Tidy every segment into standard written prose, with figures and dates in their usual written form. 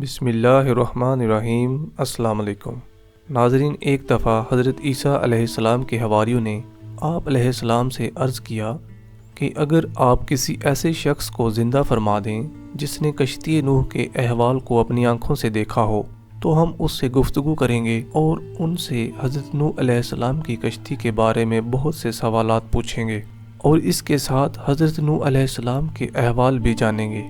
بسم اللہ الرحمن الرحیم۔ السلام علیکم ناظرین، ایک دفعہ حضرت عیسیٰ علیہ السلام کے حواریوں نے آپ علیہ السلام سے عرض کیا کہ اگر آپ کسی ایسے شخص کو زندہ فرما دیں جس نے کشتی نوح کے احوال کو اپنی آنکھوں سے دیکھا ہو تو ہم اس سے گفتگو کریں گے اور ان سے حضرت نوح علیہ السلام کی کشتی کے بارے میں بہت سے سوالات پوچھیں گے اور اس کے ساتھ حضرت نوح علیہ السلام کے احوال بھی جانیں گے۔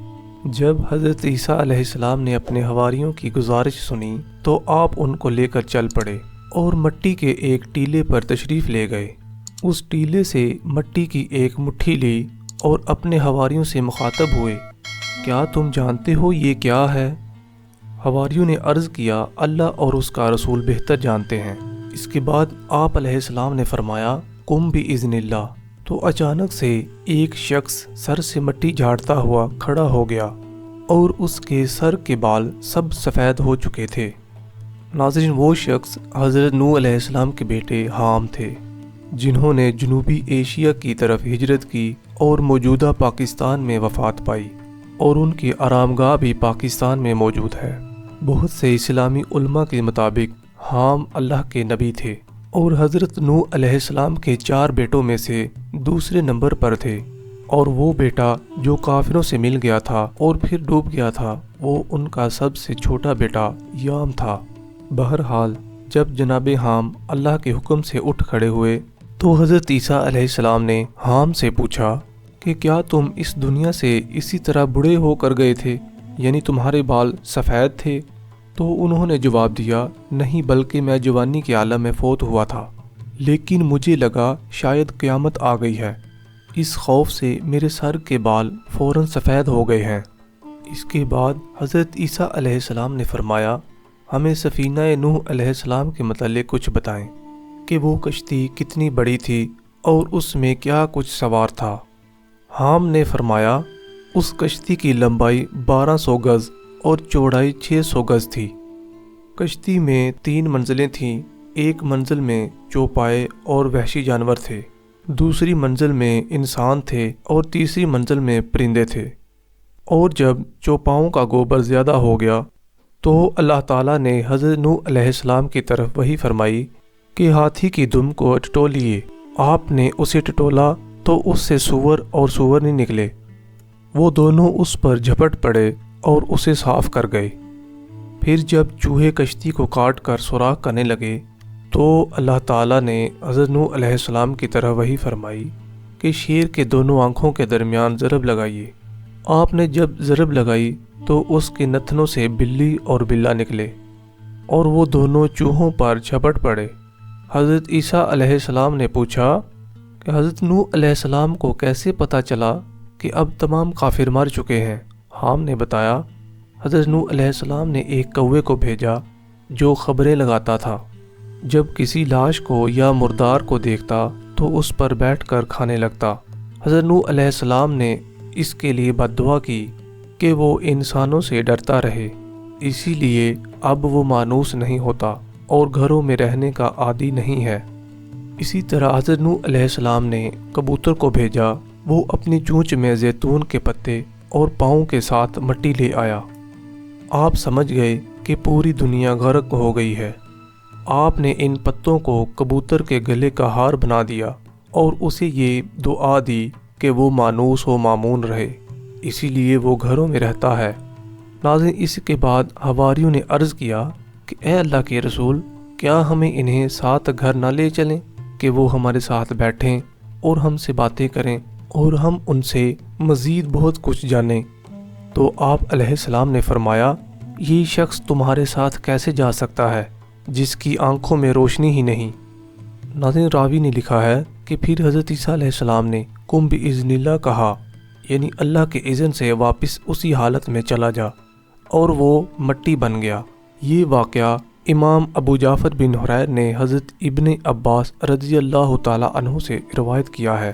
جب حضرت عیسیٰ علیہ السلام نے اپنے حواریوں کی گزارش سنی تو آپ ان کو لے کر چل پڑے اور مٹی کے ایک ٹیلے پر تشریف لے گئے۔ اس ٹیلے سے مٹی کی ایک مٹھی لی اور اپنے حواریوں سے مخاطب ہوئے، کیا تم جانتے ہو یہ کیا ہے؟ حواریوں نے عرض کیا، اللہ اور اس کا رسول بہتر جانتے ہیں۔ اس کے بعد آپ علیہ السلام نے فرمایا، قم بِإِذْنِ اللہ۔ تو اچانک سے ایک شخص سر سے مٹی جھاڑتا ہوا کھڑا ہو گیا اور اس کے سر کے بال سب سفید ہو چکے تھے۔ ناظرین، وہ شخص حضرت نوح علیہ السلام کے بیٹے حام تھے، جنہوں نے جنوبی ایشیا کی طرف ہجرت کی اور موجودہ پاکستان میں وفات پائی، اور ان کی آرامگاہ بھی پاکستان میں موجود ہے۔ بہت سے اسلامی علماء کے مطابق حام اللہ کے نبی تھے اور حضرت نوح علیہ السلام کے 4 بیٹوں میں سے دوسرے نمبر پر تھے، اور وہ بیٹا جو کافروں سے مل گیا تھا اور پھر ڈوب گیا تھا وہ ان کا سب سے چھوٹا بیٹا یام تھا۔ بہرحال جب جناب حام اللہ کے حکم سے اٹھ کھڑے ہوئے تو حضرت عیسیٰ علیہ السلام نے حام سے پوچھا کہ کیا تم اس دنیا سے اسی طرح بوڑھے ہو کر گئے تھے، یعنی تمہارے بال سفید تھے؟ تو انہوں نے جواب دیا، نہیں، بلکہ میں جوانی کے عالم میں فوت ہوا تھا، لیکن مجھے لگا شاید قیامت آ گئی ہے، اس خوف سے میرے سر کے بال فوراً سفید ہو گئے ہیں۔ اس کے بعد حضرت عیسیٰ علیہ السلام نے فرمایا، ہمیں سفینہ نوح علیہ السلام کے متعلق کچھ بتائیں کہ وہ کشتی کتنی بڑی تھی اور اس میں کیا کچھ سوار تھا۔ حام نے فرمایا، اس کشتی کی لمبائی 1200 گز اور چوڑائی 600 گز تھی۔ کشتی میں 3 منزلیں تھیں، ایک منزل میں چوپائے اور وحشی جانور تھے، دوسری منزل میں انسان تھے اور تیسری منزل میں پرندے تھے۔ اور جب چوپاؤں کا گوبر زیادہ ہو گیا تو اللہ تعالیٰ نے حضرت نوح علیہ السلام کی طرف وحی فرمائی کہ ہاتھی کی دم کو ٹٹولیے۔ آپ نے اسے ٹٹولا تو اس سے سور اور سورنی نکلے، وہ دونوں اس پر جھپٹ پڑے اور اسے صاف کر گئے۔ پھر جب چوہے کشتی کو کاٹ کر سوراخ کرنے لگے تو اللہ تعالیٰ نے حضرت نوح علیہ السلام کی طرح وحی فرمائی کہ شیر کے دونوں آنکھوں کے درمیان ضرب لگائیے۔ آپ نے جب ضرب لگائی تو اس کے نتنوں سے بلی اور بلا نکلے اور وہ دونوں چوہوں پر جھپٹ پڑے۔ حضرت عیسیٰ علیہ السلام نے پوچھا کہ حضرت نوح علیہ السلام کو کیسے پتہ چلا کہ اب تمام کافر مر چکے ہیں؟ حام نے بتایا، حضرت نوح علیہ السلام نے ایک کوے کو بھیجا جو خبریں لگاتا تھا، جب کسی لاش کو یا مردار کو دیکھتا تو اس پر بیٹھ کر کھانے لگتا۔ حضرت نوح علیہ السلام نے اس کے لیے بد دعا کی کہ وہ انسانوں سے ڈرتا رہے، اسی لیے اب وہ مانوس نہیں ہوتا اور گھروں میں رہنے کا عادی نہیں ہے۔ اسی طرح حضرت نوح علیہ السلام نے کبوتر کو بھیجا، وہ اپنی چونچ میں زیتون کے پتے اور پاؤں کے ساتھ مٹی لے آیا۔ آپ سمجھ گئے کہ پوری دنیا غرق ہو گئی ہے۔ آپ نے ان پتوں کو کبوتر کے گلے کا ہار بنا دیا اور اسے یہ دعا دی کہ وہ مانوس و مامون رہے، اسی لیے وہ گھروں میں رہتا ہے۔ ناظرین، اس کے بعد حواریوں نے عرض کیا کہ اے اللہ کے رسول، کیا ہمیں انہیں ساتھ گھر نہ لے چلیں کہ وہ ہمارے ساتھ بیٹھیں اور ہم سے باتیں کریں اور ہم ان سے مزید بہت کچھ جانیں؟ تو آپ علیہ السلام نے فرمایا، یہ شخص تمہارے ساتھ کیسے جا سکتا ہے جس کی آنکھوں میں روشنی ہی نہیں؟ ناظرین، راوی نے لکھا ہے کہ پھر حضرت عیسیٰ علیہ السلام نے قم بِإِذْنِ اللہ کہا، یعنی اللہ کے اذن سے واپس اسی حالت میں چلا جا، اور وہ مٹی بن گیا۔ یہ واقعہ امام ابو جعفر بن حریر نے حضرت ابن عباس رضی اللہ تعالیٰ عنہ سے روایت کیا ہے۔